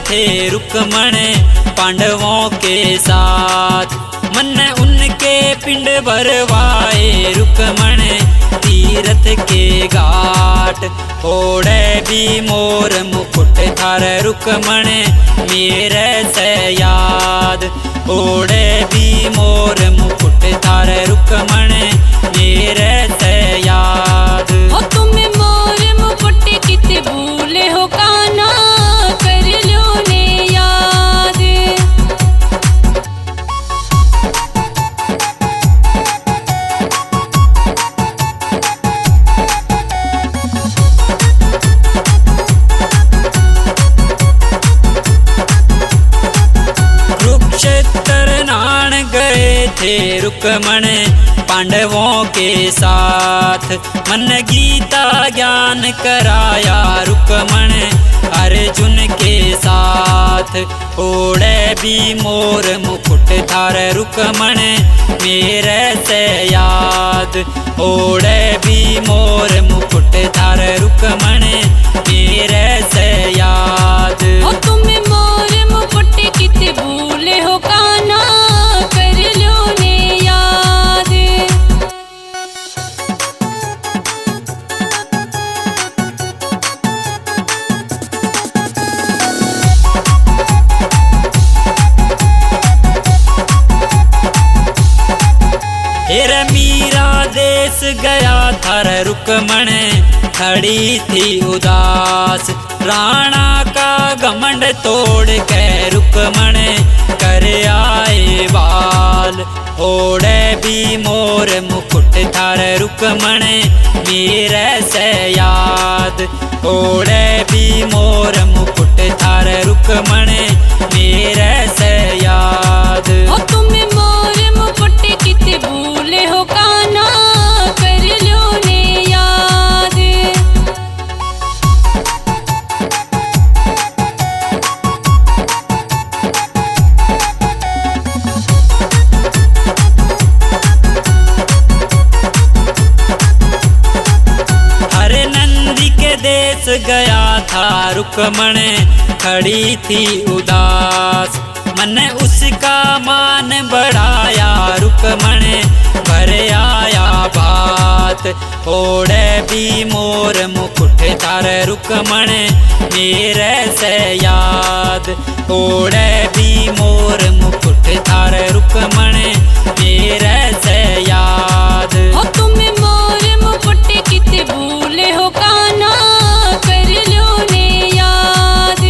थे रुकमण पांडवों के साथ, मन उनके पिंड भरवाए रुकमण तीरथ के घाट। ओढ़े भी मोर मुकुट थार रुकमण मेरे से याद। ओढ़े भी मोर मुकुट थार रुकमण मेरे से याद। ओ तुम मोर मुकुट कित भूले हो कान्हा, कर लो ने याद। कुरुक्षेत्र नाण गए थे रुकमण पांडवों के साथ, मन गीता ज्ञान कराया रुकमण अर्जुन के साथ। ओढ़े भी मोर मुकुट थार रुकमण मेरे से याद। ओढ़े भी मोर मुकुट थार रुकमण मेरे से याद। ओ तुम मोर मुकुट कित भूले हो कान्हा, कर लो ने याद। हेर मीरा देश गया थार रुकमण खड़ी थी उदास। राणा का घमंड तोड़ के रुकमण कर आए बाल। ओढ़े भी मोर मुकुट थार रुकमण मेरे से याद। ओढ़े भी मोर मुकुट थार रुकमण मेरे से याद। ओ तुम मोर मुकुट कित भूले हो कान्हा, कर लो ने याद। हरे नंदी के देश गया था रुकमण खड़ी थी उदास। मन उसका मान बढ़ाया रुकमण भर आया बात। ओढ़े भी मोर मुकुट थार रुकमण मेरे से याद। ओढ़े भी मोर मुकुट थार रुकमण मेरे से याद। ओ तुम मोर मुकुट कित भूले हो कान्हा, कर लो ने याद।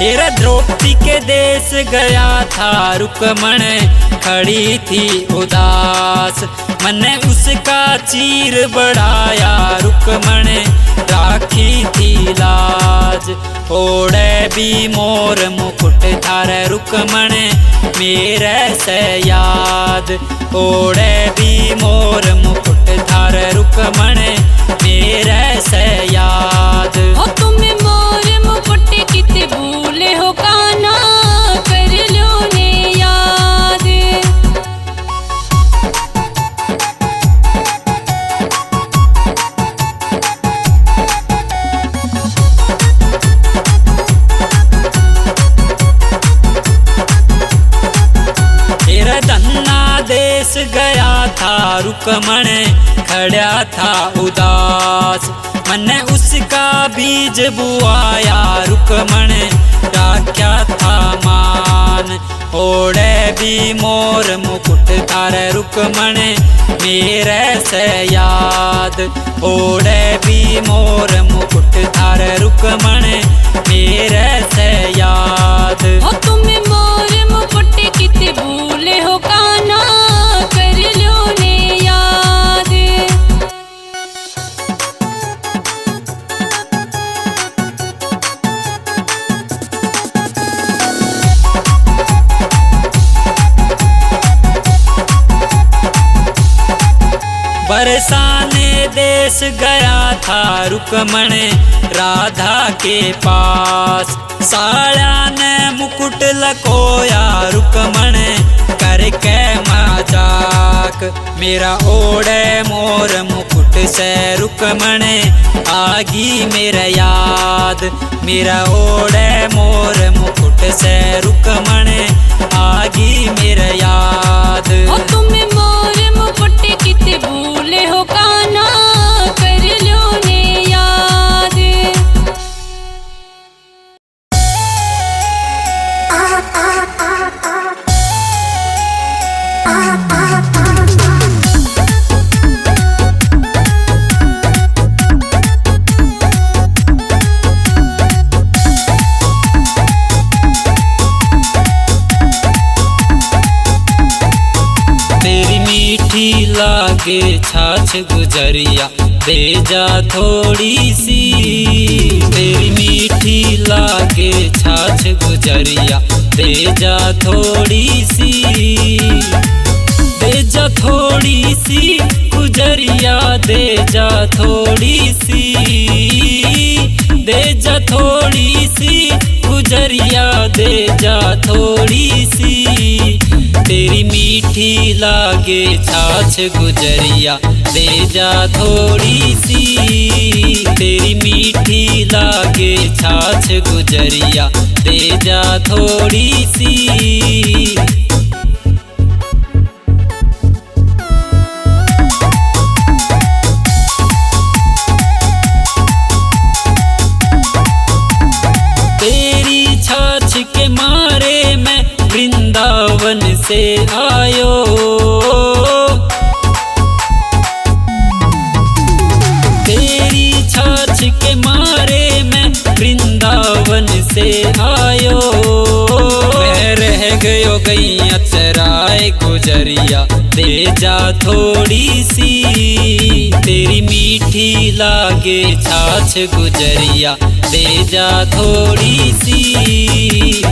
हेरा द्रौपदी के देश गया था रुकमण खड़ी थी उदास। मन उसका चीर बढ़ाया रुकमण राखी थी लाज। ओढ़े भी मोर मुकुट थार रुकमण मेरे से याद। ओढ़े भी मोर मुकुट थार रुकमण मेरे से याद। ओ तुम मोर मुकुट कित भूले हो कान्हा, कर लो ने याद। तेरा धन्ना देश गया था रुकमण खड़ा था उदास। मन उसका बीज बुआया रुकमण राख्या था मान। ओढ़े भी मोर मुकुट थार रुकमण मेरे से याद। ओढ़े भी मोर मुकुट थार रुकमण मेरे से याद। ओ तुम बरसाने देश गया था रुक्मण राधा के पास। साड़ा ने मुकुट लकोया रुक्मण करके मजाक। मेरा ओढ़े मोर मुकुट से रुक्मण आगी मेरा याद। मेरा ओढ़े मोर मुकुट से रुक्मण आगी मेरा याद। ओ तुम्हें मोर मुकुट किते भूले हो कान्हा कर लो ने याद। तेरी मीठी लागे छाछ गुजरिया दे जा थोड़ी सी। तेरी मीठी लागे छाछ गुजरिया दे जा थोड़ी सी। दे जा थोड़ी सी गुजरिया दे जा थोड़ी सी। दे जा थोड़ी सी गुजरिया दे जा थोड़ी सी। तेरी मीठी लागे छाछ गुजरिया दे जा थोड़ी सी। तेरी मीठी लागे छाछ गुजरिया दे जा थोड़ी सी। तेरी छाछ के मारे मैं वृंदावन से आयो। तेरी छाछ के मारे मैं वृंदावन से आयो। मैं रह गयो गैया चराए गुजरिया दे जा थोड़ी सी। तेरी मीठी लागे छाछ गुजरिया दे जा थोड़ी सी।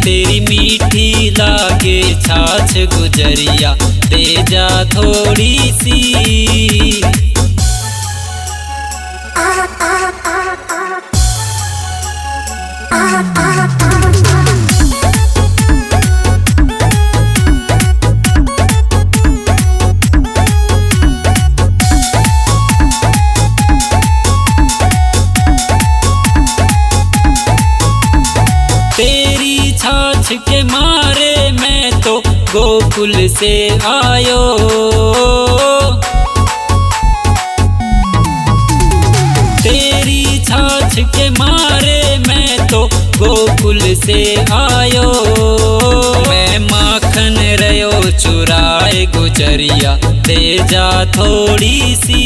तेरी मीठी लागे छाछ गुजरिया दे जा थोड़ी सी। तेरी छाछ के मारे मैं तो गोकुल से आयो। तेरी छाछ के मारे मैं तो गोकुल से आयो। मैं माखन रयो चुराए गुजरिया दे जा थोड़ी सी।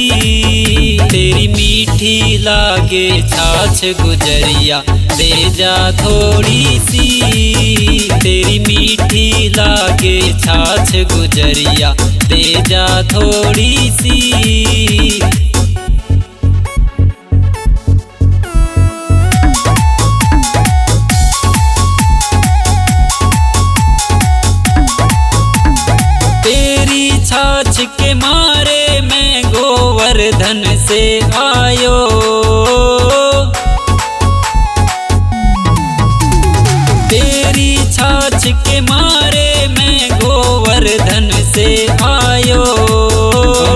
तेरी मीठी लागे छाछ गुजरिया दे जा थोड़ी सी। तेरी मीठी लागे छाछ गुजरिया दे जा थोड़ी सी। तेरी छाछ के मारे मैं गोवर्धन से आयो। तेरी छाछ के मारे मैं गोवर्धन से आयो।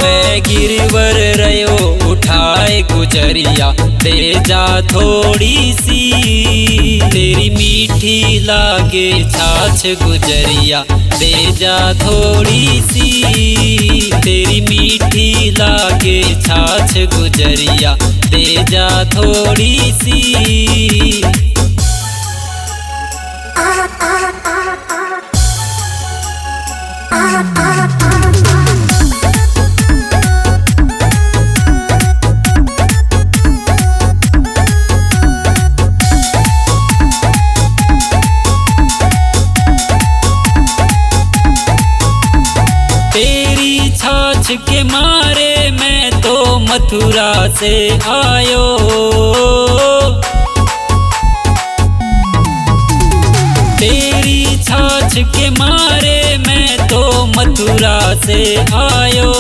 मैं गिरवर रयो उठाए गुजरिया दे जा थोड़ी सी। तेरी मीठी लागे छाछ गुजरिया दे जा थोड़ी सी। तेरी मीठी लागे छाछ गुजरिया दे जा थोड़ी सी। तेरी छाछ के मारे मैं तो मथुरा से आयो। तेरी छाछ के मारे मैं तो मथुरा से आयो।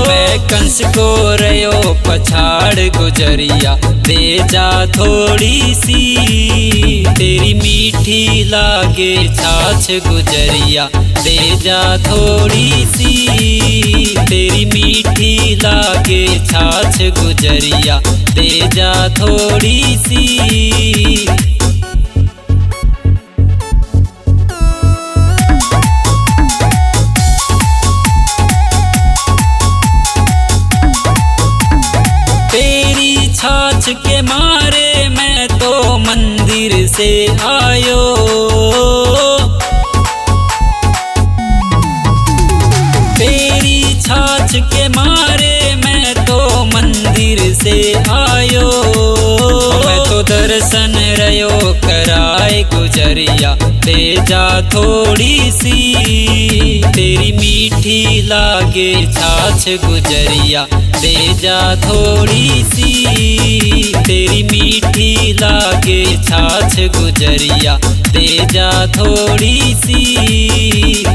मैं कंस को रयो पछाड़ गुजरिया, दे जा थोड़ी सी तेरी मीठी लागे छाछ गुजरिया, दे जा थोड़ी सी तेरी मीठी लागे छाछ गुजरिया, दे जा थोड़ी सी। तेरी छाछ के मारे मैं तो मंदिर से आयो। तेरी छाछ के मारे मैं तो मंदिर से आयो। मैं तो दर्शन रयो कराए गुजरिया, दे जा थोड़ी सी तेरी मीठी लागे छाछ गुजरिया, दे जा थोड़ी सी तेरी मीठी लागे छाछ गुजरिया, दे जा थोड़ी सी।